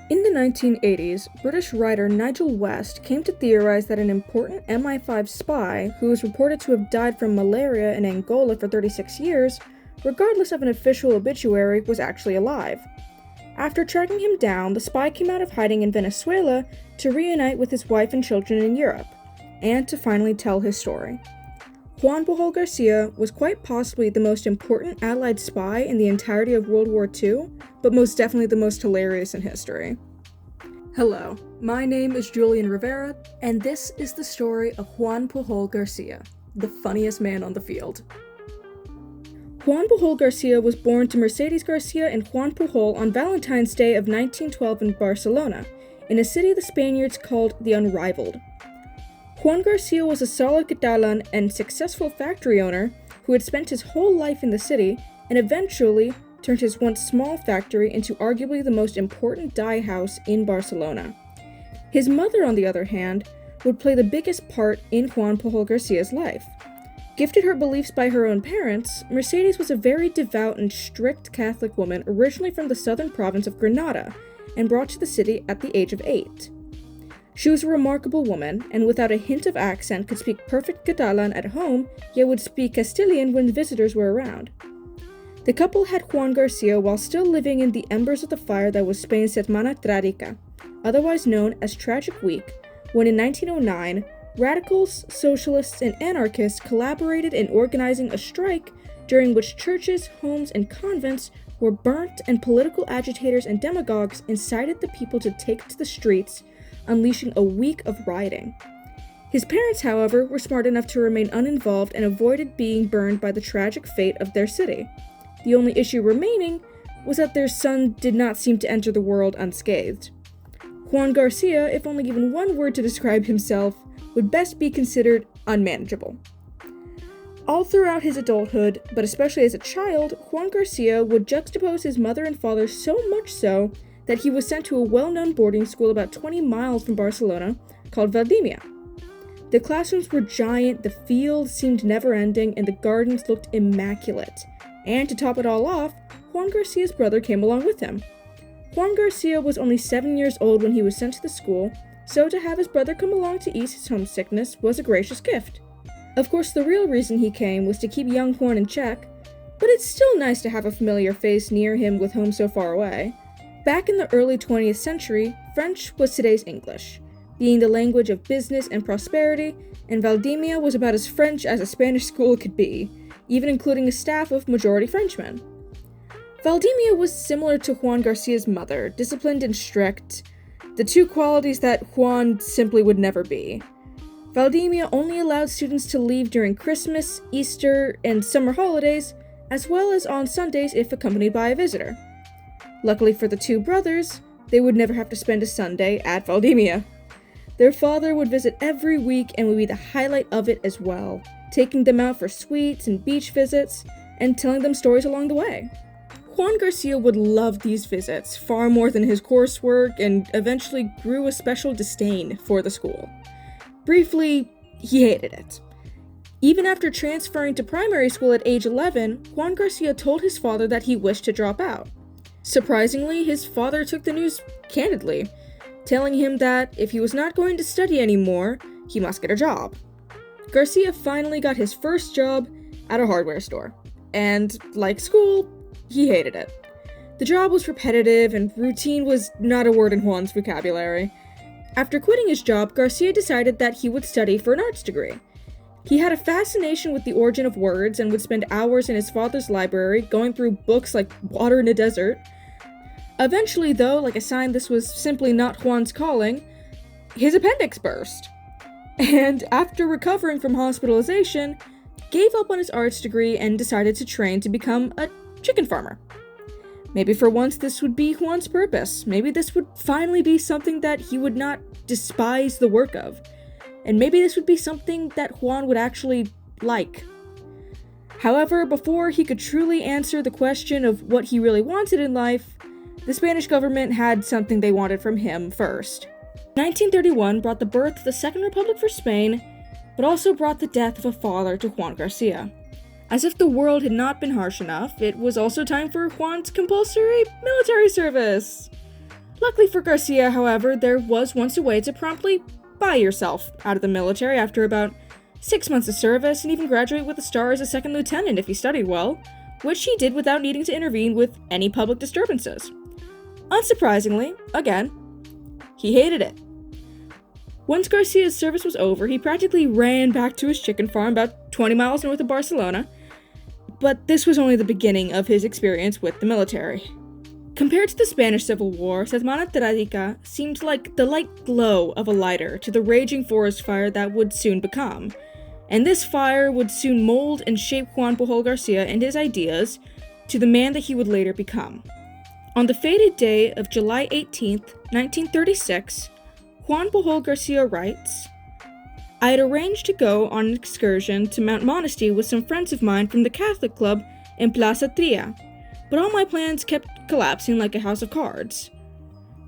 In the 1980s, British writer Nigel West came to theorize that an important MI5 spy, who was reported to have died from malaria in Angola for 36 years, regardless of an official obituary, was actually alive. After tracking him down, the spy came out of hiding in Venezuela to reunite with his wife and children in Europe, and to finally tell his story. Juan Pujol Garcia was quite possibly the most important Allied spy in the entirety of World War II, but most definitely the most hilarious in history. Hello, my name is Julian Rivera, and this is the story of Juan Pujol Garcia, the funniest man on the field. Juan Pujol Garcia was born to Mercedes Garcia and Juan Pujol on Valentine's Day of 1912 in Barcelona, in a city the Spaniards called the Unrivaled. Juan Garcia was a solid Catalan and successful factory owner who had spent his whole life in the city and eventually turned his once small factory into arguably the most important dye house in Barcelona. His mother, on the other hand, would play the biggest part in Juan Pujol Garcia's life. Gifted her beliefs by her own parents, Mercedes was a very devout and strict Catholic woman originally from the southern province of Granada and brought to the city at the age of 8. She was a remarkable woman, and without a hint of accent could speak perfect Catalan at home, yet would speak Castilian when visitors were around. The couple had Juan Garcia while still living in the embers of the fire that was Spain's Semana Trágica, otherwise known as Tragic Week, when in 1909, radicals, socialists, and anarchists collaborated in organizing a strike during which churches, homes, and convents were burnt and political agitators and demagogues incited the people to take to the streets, unleashing a week of rioting. His parents, however, were smart enough to remain uninvolved and avoided being burned by the tragic fate of their city. The only issue remaining was that their son did not seem to enter the world unscathed. Juan Garcia, if only given one word to describe himself, would best be considered unmanageable. All throughout his adulthood, but especially as a child, Juan Garcia would juxtapose his mother and father so much so that he was sent to a well-known boarding school about 20 miles from Barcelona called Valdimia. The classrooms were giant, the fields seemed never-ending, and the gardens looked immaculate. And to top it all off, Juan Garcia's brother came along with him. Juan Garcia was only 7 years old when he was sent to the school, so to have his brother come along to ease his homesickness was a gracious gift. Of course, the real reason he came was to keep young Juan in check, but it's still nice to have a familiar face near him with home so far away. Back in the early 20th century, French was today's English, being the language of business and prosperity, and Valdimia was about as French as a Spanish school could be, even including a staff of majority Frenchmen. Valdimia was similar to Juan Garcia's mother, disciplined and strict, the two qualities that Juan simply would never be. Valdimia only allowed students to leave during Christmas, Easter, and summer holidays, as well as on Sundays if accompanied by a visitor. Luckily for the two brothers, they would never have to spend a Sunday at Valdimia. Their father would visit every week and would be the highlight of it as well, taking them out for sweets and beach visits, and telling them stories along the way. Juan Garcia would love these visits far more than his coursework and eventually grew a special disdain for the school. Briefly, he hated it. Even after transferring to primary school at age 11, Juan Garcia told his father that he wished to drop out. Surprisingly, his father took the news candidly, telling him that if he was not going to study anymore, he must get a job. Garcia finally got his first job at a hardware store, and like school, he hated it. The job was repetitive, and routine was not a word in Juan's vocabulary. After quitting his job, Garcia decided that he would study for an arts degree. He had a fascination with the origin of words and would spend hours in his father's library going through books like water in a desert. Eventually, though, like a sign this was simply not Juan's calling, his appendix burst. And after recovering from hospitalization, gave up on his arts degree and decided to train to become a chicken farmer. Maybe for once this would be Juan's purpose. Maybe this would finally be something that he would not despise the work of. And maybe this would be something that Juan would actually like. However, before he could truly answer the question of what he really wanted in life, the Spanish government had something they wanted from him first. 1931 brought the birth of the Second Republic for Spain, but also brought the death of a father to Juan Garcia. As if the world had not been harsh enough, it was also time for Juan's compulsory military service. Luckily for Garcia, however, there was once a way to promptly buy yourself out of the military after about 6 months of service and even graduate with a star as a second lieutenant if he studied well, which he did without needing to intervene with any public disturbances. Unsurprisingly, again, he hated it. Once Garcia's service was over, he practically ran back to his chicken farm about 20 miles north of Barcelona, but this was only the beginning of his experience with the military. Compared to the Spanish Civil War, Setmana Trágica seemed like the light glow of a lighter to the raging forest fire that would soon become, and this fire would soon mold and shape Juan Pujol Garcia and his ideas to the man that he would later become. On the fated day of July 18th, 1936, Juan Pujol Garcia writes, "I had arranged to go on an excursion to Mount Monesty with some friends of mine from the Catholic Club in Plaza Tria, but all my plans kept collapsing like a house of cards.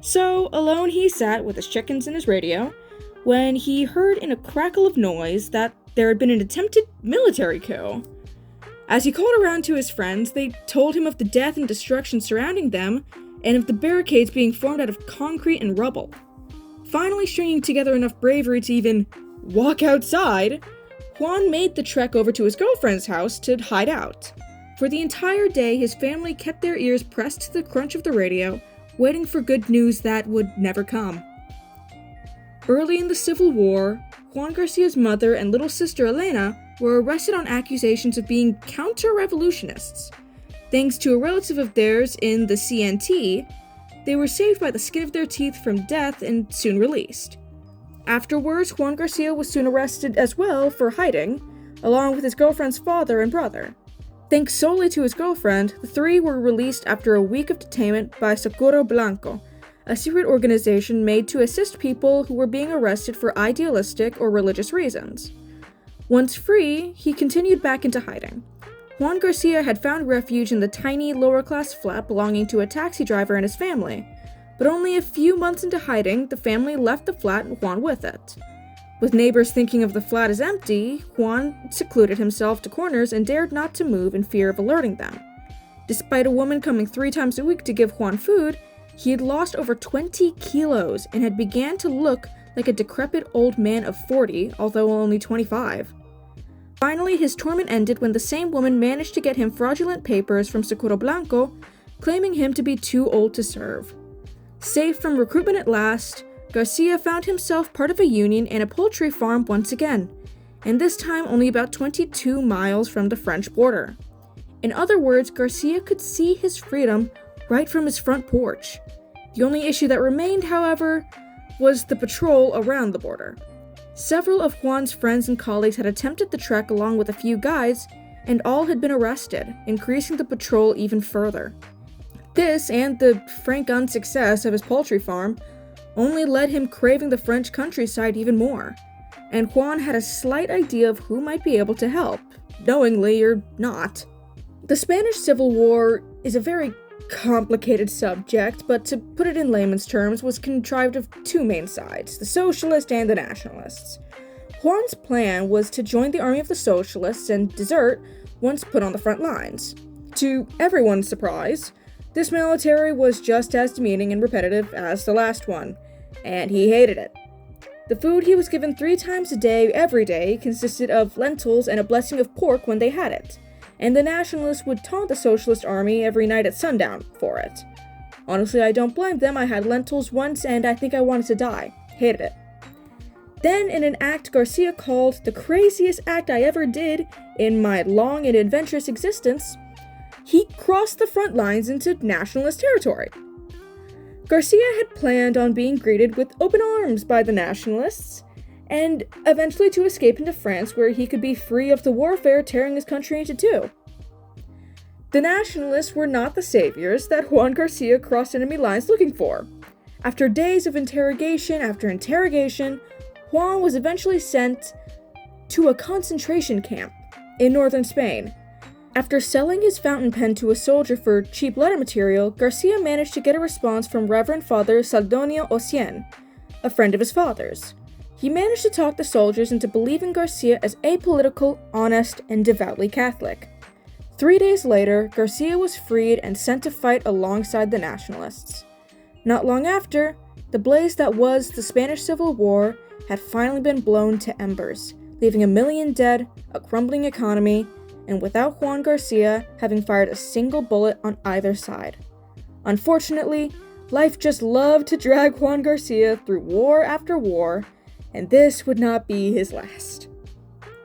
So, alone he sat with his chickens and his radio, when he heard in a crackle of noise that there had been an attempted military coup. As he called around to his friends, they told him of the death and destruction surrounding them, and of the barricades being formed out of concrete and rubble. Finally stringing together enough bravery to even walk outside, Juan made the trek over to his girlfriend's house to hide out. For the entire day, his family kept their ears pressed to the crunch of the radio, waiting for good news that would never come. Early in the Civil War, Juan Garcia's mother and little sister Elena were arrested on accusations of being counter-revolutionists. Thanks to a relative of theirs in the CNT, they were saved by the skin of their teeth from death and soon released. Afterwards, Juan Garcia was soon arrested as well for hiding, along with his girlfriend's father and brother. Thanks solely to his girlfriend, the three were released after a week of detainment by Socorro Blanco, a secret organization made to assist people who were being arrested for idealistic or religious reasons. Once free, he continued back into hiding. Juan Garcia had found refuge in the tiny, lower-class flat belonging to a taxi driver and his family, but only a few months into hiding, the family left the flat and Juan with it. With neighbors thinking of the flat as empty, Juan secluded himself to corners and dared not to move in fear of alerting them. Despite a woman coming 3 times a week to give Juan food, he had lost over 20 kilos and had began to look like a decrepit old man of 40, although only 25. Finally, his torment ended when the same woman managed to get him fraudulent papers from Socorro Blanco, claiming him to be too old to serve. Safe from recruitment at last, Garcia found himself part of a union and a poultry farm once again, and this time only about 22 miles from the French border. In other words, Garcia could see his freedom right from his front porch. The only issue that remained, however, was the patrol around the border. Several of Juan's friends and colleagues had attempted the trek along with a few guides, and all had been arrested, increasing the patrol even further. This, and the frank unsuccess of his poultry farm, only led him craving the French countryside even more, and Juan had a slight idea of who might be able to help, knowingly or not. The Spanish Civil War is a very complicated subject, but to put it in layman's terms, was contrived of 2 main sides, the socialists and the nationalists. Juan's plan was to join the army of the socialists and desert once put on the front lines. To everyone's surprise, this military was just as demeaning and repetitive as the last one, and he hated it. The food he was given 3 times a day, every day, consisted of lentils and a blessing of pork when they had it, and the nationalists would taunt the socialist army every night at sundown for it. Honestly, I don't blame them. I had lentils once and I think I wanted to die. Hated it. Then, in an act Garcia called the craziest act I ever did in my long and adventurous existence, he crossed the front lines into nationalist territory. Garcia had planned on being greeted with open arms by the nationalists, and eventually to escape into France where he could be free of the warfare tearing his country into 2. The nationalists were not the saviors that Juan Garcia crossed enemy lines looking for. After days of interrogation after interrogation, Juan was eventually sent to a concentration camp in northern Spain. After selling his fountain pen to a soldier for cheap letter material, Garcia managed to get a response from Reverend Father Saldonio Ocien, a friend of his father's. He managed to talk the soldiers into believing Garcia as apolitical, honest, and devoutly Catholic. 3 days later, Garcia was freed and sent to fight alongside the nationalists. Not long after, the blaze that was the Spanish Civil War had finally been blown to embers, leaving 1 million dead, a crumbling economy, and without Juan Garcia having fired a single bullet on either side. Unfortunately, life just loved to drag Juan Garcia through war after war, and this would not be his last.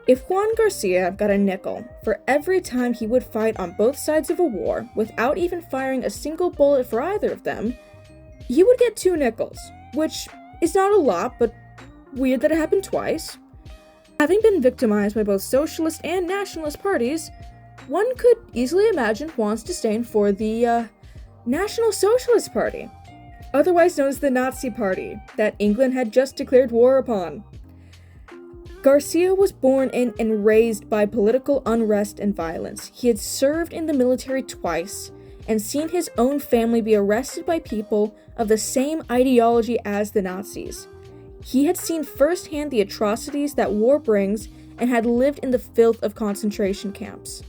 If Juan Garcia got a nickel for every time he would fight on both sides of a war without even firing a single bullet for either of them, he would get 2 nickels, which is not a lot, but weird that it happened twice. Having been victimized by both socialist and nationalist parties, one could easily imagine Juan's disdain for the National Socialist Party, otherwise known as the Nazi Party, that England had just declared war upon. Garcia was born in and raised by political unrest and violence. He had served in the military twice and seen his own family be arrested by people of the same ideology as the Nazis. He had seen firsthand the atrocities that war brings and had lived in the filth of concentration camps.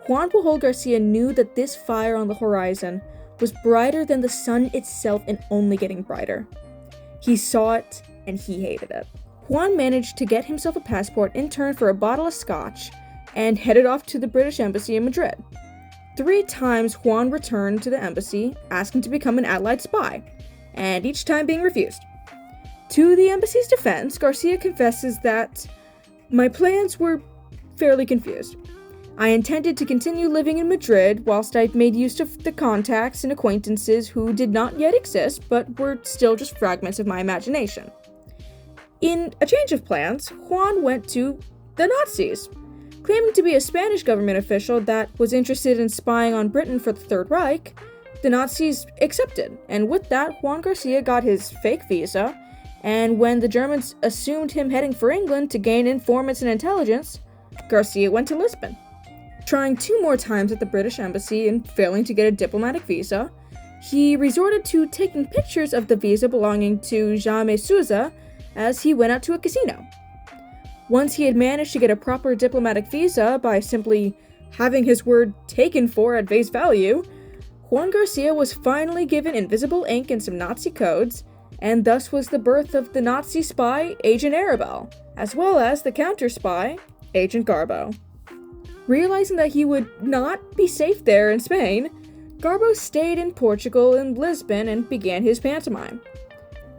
Juan Pujol Garcia knew that this fire on the horizon was brighter than the sun itself and only getting brighter. He saw it and he hated it. Juan managed to get himself a passport in turn for a bottle of scotch and headed off to the British Embassy in Madrid. 3 times Juan returned to the embassy asking to become an Allied spy, and each time being refused. To the embassy's defense, Garcia confesses that, "My plans were fairly confused. I intended to continue living in Madrid whilst I made use of the contacts and acquaintances who did not yet exist but were still just fragments of my imagination." In a change of plans, Juan went to the Nazis. Claiming to be a Spanish government official that was interested in spying on Britain for the Third Reich, the Nazis accepted, and with that, Juan Garcia got his fake visa, and when the Germans assumed him heading for England to gain informants and intelligence, Garcia went to Lisbon. Trying 2 more times at the British Embassy and failing to get a diplomatic visa, he resorted to taking pictures of the visa belonging to Jaime Souza as he went out to a casino. Once he had managed to get a proper diplomatic visa by simply having his word taken for at face value, Juan Garcia was finally given invisible ink and some Nazi codes, and thus was the birth of the Nazi spy, Agent Arabelle, as well as the counter-spy, Agent Garbo. Realizing that he would not be safe there in Spain, Garbo stayed in Portugal and Lisbon and began his pantomime.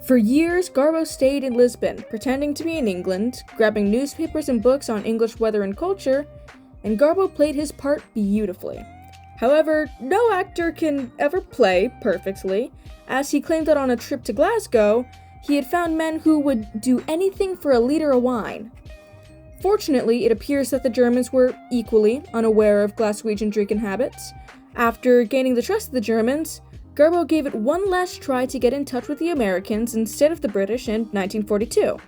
For years, Garbo stayed in Lisbon, pretending to be in England, grabbing newspapers and books on English weather and culture, and Garbo played his part beautifully. However, no actor can ever play perfectly, as he claimed that on a trip to Glasgow, he had found men who would do anything for a liter of wine. Fortunately, it appears that the Germans were equally unaware of Glaswegian drinking habits. After gaining the trust of the Germans, Garbo gave it one last try to get in touch with the Americans instead of the British in 1942.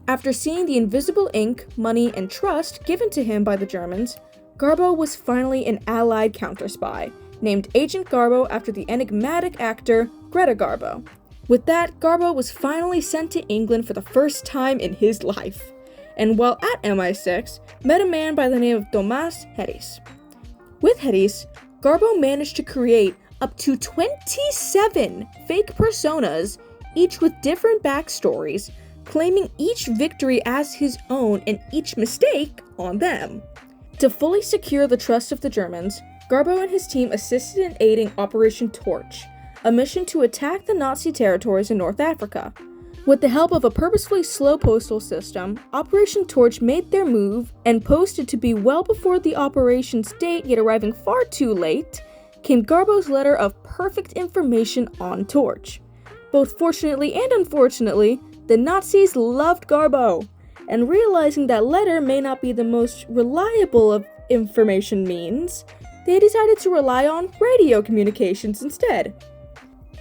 After seeing the invisible ink, money, and trust given to him by the Germans, Garbo was finally an Allied counter-spy, named Agent Garbo after the enigmatic actor Greta Garbo. With that, Garbo was finally sent to England for the first time in his life, and while at MI6, met a man by the name of Tomás Heris. With Heris, Garbo managed to create up to 27 fake personas, each with different backstories, claiming each victory as his own and each mistake on them. To fully secure the trust of the Germans, Garbo and his team assisted in aiding Operation Torch, a mission to attack the Nazi territories in North Africa. With the help of a purposefully slow postal system, Operation Torch made their move and posted to be well before the operation's date, yet arriving far too late, came Garbo's letter of perfect information on Torch. Both fortunately and unfortunately, the Nazis loved Garbo, and realizing that letter may not be the most reliable of information means, they decided to rely on radio communications instead.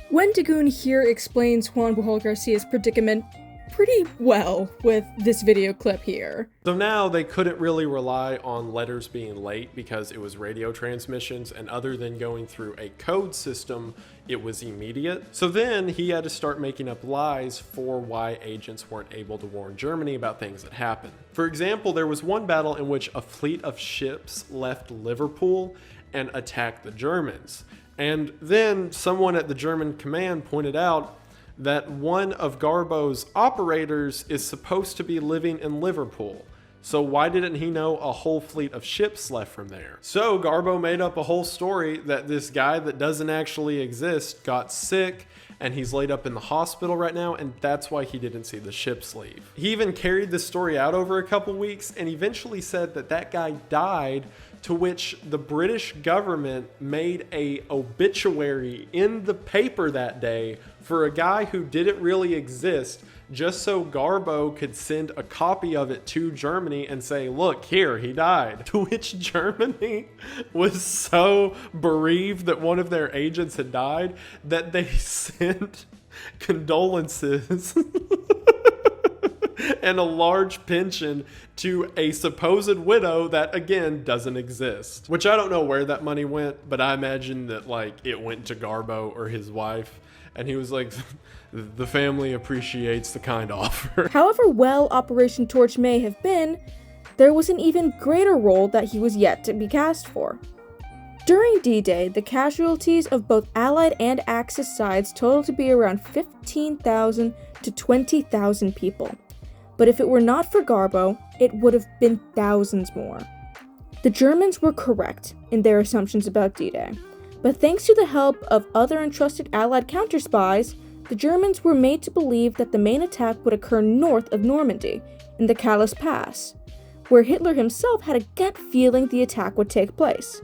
Wendigoon here explains Juan Pujol Garcia's predicament pretty well with this video clip here. So now they couldn't really rely on letters being late because it was radio transmissions, and other than going through a code system, it was immediate. So then he had to start making up lies for why agents weren't able to warn Germany about things that happened. For example, there was one battle in which a fleet of ships left Liverpool and attacked the Germans. And then someone at the German command pointed out that one of Garbo's operators is supposed to be living in Liverpool. So why didn't he know a whole fleet of ships left from there? So Garbo made up a whole story that this guy that doesn't actually exist got sick and he's laid up in the hospital right now, and that's why he didn't see the ships leave. He even carried this story out over a couple weeks and eventually said that that guy died, to which the British government made a obituary in the paper that day for a guy who didn't really exist, just so Garbo could send a copy of it to Germany and say, look, here, he died. To which Germany was so bereaved that one of their agents had died that they sent condolences and a large pension to a supposed widow that, again, doesn't exist. Which I don't know where that money went, but I imagine that, like, it went to Garbo or his wife. And he was like, the family appreciates the kind offer. However well Operation Torch may have been, there was an even greater role that he was yet to be cast for. During D-Day, the casualties of both Allied and Axis sides totaled to be around 15,000 to 20,000 people. But if it were not for Garbo, it would have been thousands more. The Germans were correct in their assumptions about D-Day. But thanks to the help of other entrusted Allied counter-spies, the Germans were made to believe that the main attack would occur north of Normandy, in the Calais Pass, where Hitler himself had a gut feeling the attack would take place.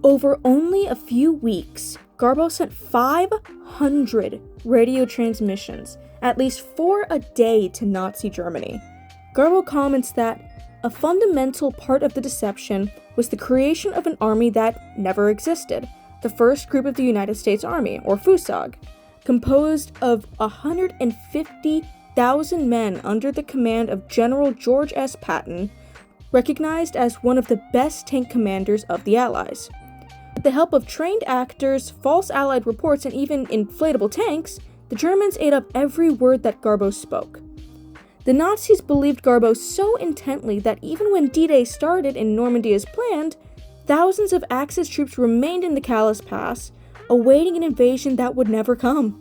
Over only a few weeks, Garbo sent 500 radio transmissions, at least 4 a day, to Nazi Germany. Garbo comments that a fundamental part of the deception was the creation of an army that never existed, the First Group of the United States Army, or FUSAG, composed of 150,000 men under the command of General George S. Patton, recognized as one of the best tank commanders of the Allies. With the help of trained actors, false Allied reports, and even inflatable tanks, the Germans ate up every word that Garbo spoke. The Nazis believed Garbo so intently that even when D-Day started in Normandy as planned, thousands of Axis troops remained in the Calais Pass, awaiting an invasion that would never come.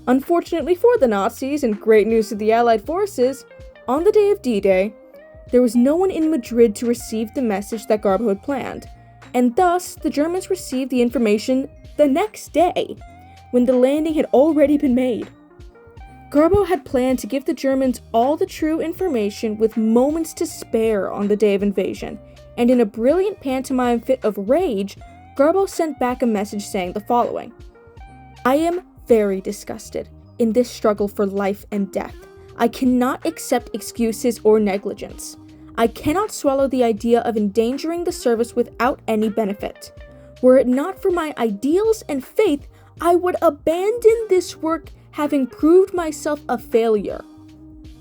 Unfortunately for the Nazis, and great news to the Allied forces, on the day of D-Day, there was no one in Madrid to receive the message that Garbo had planned, and thus the Germans received the information the next day, when the landing had already been made. Garbo had planned to give the Germans all the true information with moments to spare on the day of invasion, and in a brilliant pantomime fit of rage, Garbo sent back a message saying the following: I am very disgusted in this struggle for life and death. I cannot accept excuses or negligence. I cannot swallow the idea of endangering the service without any benefit. Were it not for my ideals and faith, I would abandon this work, having proved myself a failure.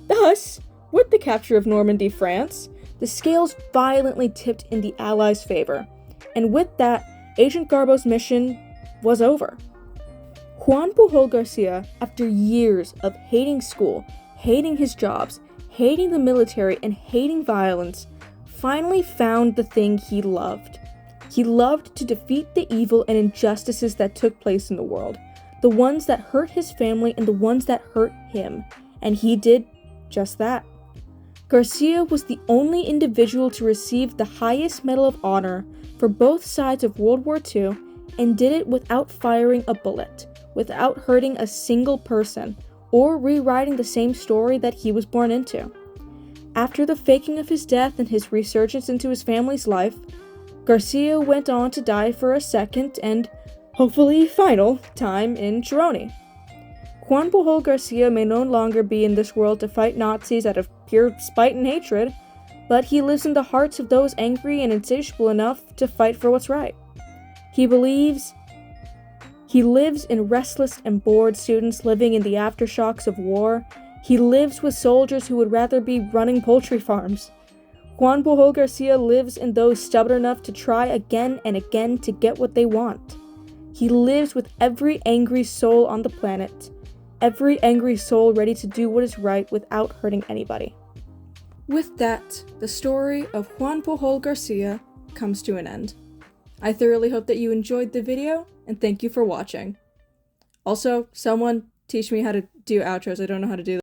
Thus, with the capture of Normandy, France, the scales violently tipped in the Allies' favor, and with that, Agent Garbo's mission was over. Juan Pujol Garcia, after years of hating school, hating his jobs, hating the military, and hating violence, finally found the thing he loved. He loved to defeat the evil and injustices that took place in the world, the ones that hurt his family and the ones that hurt him, and he did just that. Garcia was the only individual to receive the highest Medal of Honor for both sides of World War II, and did it without firing a bullet, without hurting a single person, or rewriting the same story that he was born into. After the faking of his death and his resurgence into his family's life, Garcia went on to die for a second and, hopefully final, time in Chironi. Juan Pujol Garcia may no longer be in this world to fight Nazis out of pure spite and hatred, but he lives in the hearts of those angry and insatiable enough to fight for what's right. He lives in restless and bored students living in the aftershocks of war. He lives with soldiers who would rather be running poultry farms. Juan Pujol Garcia lives in those stubborn enough to try again and again to get what they want. He lives with every angry soul on the planet, every angry soul ready to do what is right without hurting anybody. With that, the story of Juan Pujol Garcia comes to an end. I thoroughly hope that you enjoyed the video, and thank you for watching. Also, someone teach me how to do outros. I don't know how to do that.